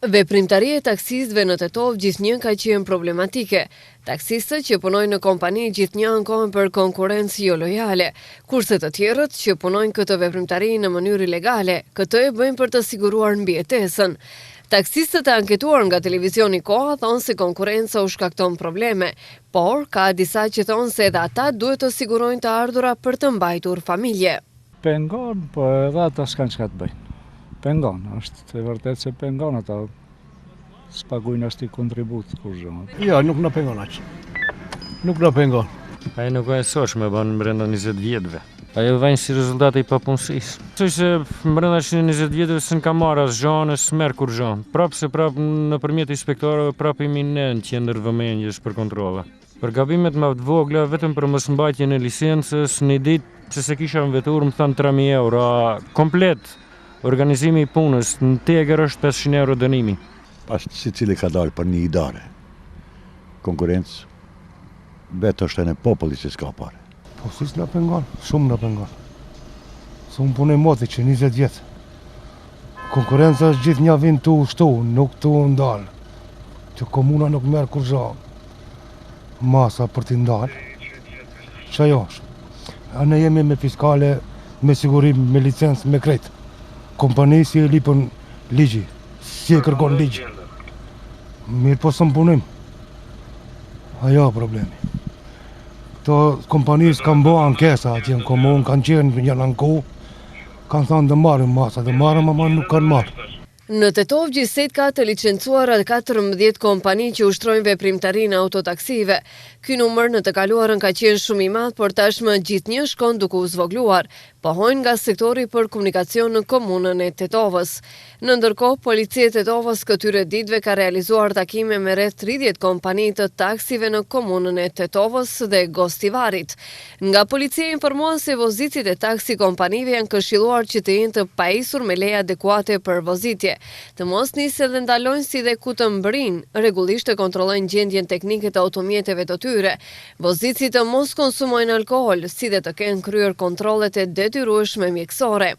Veprimtaria e taksistëve në Tetov gjithnjë ka qenë problematike. Taksistët që punojnë në kompani gjithnjë ankohen për konkurrencë jo lojale, kurse të tjerët që punojnë këtë veprimtari në mënyrë ilegale, këtë e bëjnë për të siguruar mbijetesën. Taksistët e anketuar nga televizioni Koha thonë se konkurenca u shkakton probleme, por ka disa që thonë se edhe ata duhet të sigurojnë të ardhura për të mbajtur familje. Pengon, po edhe ata s'kan çka të bëjnë. Pengon, është e vërtet se pengon ata, s'pagujnë as ti kontribut kur zhon. Jo, nuk na pengon aq. Nuk na pengon. Ai nuk e soshme bën brenda 20 vjetëve. Ajo vjen si rezultat i papunësisë. Çoj se brenda 20 vjetëve s'në ka marrë as zhon, s'merr kur zhon. Prap nëpërmjet inspektorëve prapë i në qendër vëmendjes për kontrolle. Për gabimet më të vogla vetëm për mosmbajtjen e licencës, në ditë që se kisha në vetur më thanë 3.000 euro, komplet organizimi i punës, në tegër është 500 euro dënimi. Pas si cili ka dalë për një idare, konkurencë, vetë është e në populli që s'ka pare. Po si s'na pengon, shumë na pengon. Se unë punej moti që 20 vjetë. Konkurenca është gjithë një vind tu shtu, nuk tu ndalë. Që komuna nuk merë kur zha masa për t'i ndalë. Që ajo është. A ne jemi me fiskale, me sigurim, me licencë, me krejtë. Kompani si e lipën ligji, si e kërkon ligji. Mirë po së më punim. Ajo problemi. Këto kompani s'kan bo ankesa atje në komunë, kanë qenë një anku, kanë thonë dhe marrim masa, dhe marrim ama nuk kanë marrë. Në Tetov gjithsej ka të licencuara 14 kompani që ushtrojnë veprimtarinë autotaksive. Ky numër në të kaluarën ka qenë shumë i madh, por tashmë gjithnjë shkon duke u zvogluar, pohojnë nga sektori për komunikacion në komunën e Tetovës. Në ndërkohë, policia e Tetovës këtyre ditëve ka realizuar takime me rreth 30 kompani të taksive në komunën e Tetovës dhe Gostivarit. Nga policia informuan se vozicit e taksi kompanive janë këshilluar që të jenë të pajisur me leje adekuate për vozitje, të mos nisë dhe ndalojnë si dhe ku të mbrin, rregullisht të kontrollojnë gjendjen teknike të automjeteve të tyre, vozicit të mos konsumojnë alkohol, si dhe të kenë kryer kontrollet e detyrueshme mjekësore.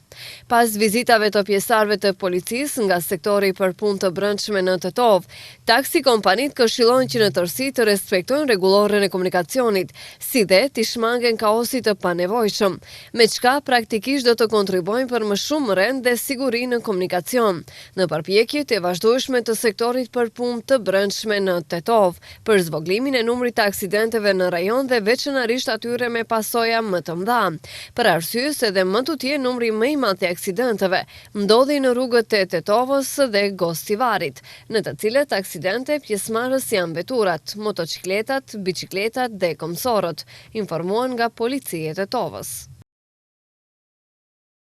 Pas vizitave të pjesarëve të policisë nga sektori për punë të brendshme në Tetov, taksi kompanit këshillojnë që në tërësi të respektojnë rregullorën e komunikacionit, si dhe t'i shmangen kaosit të panevojshëm, me çka praktikisht do të kontribuojnë për më shumë rend dhe siguri në komunikacion, në përpjekjet e vazhdueshme të sektorit për punë të brendshme në Tetov, për zvoglimin e numrit të aksidenteve në rajon dhe veçanërisht atyre me pasoja më të mëdha. Për arsye se dhe më tutje numri më i madh i aksidenteve ndodhi në rrugët e Tetovës dhe Gostivarit, në të cilët aksidente pjesëmarrës janë veturat, motocikletat, biçikletat dhe komsorët, informuan nga policia e Tetovës.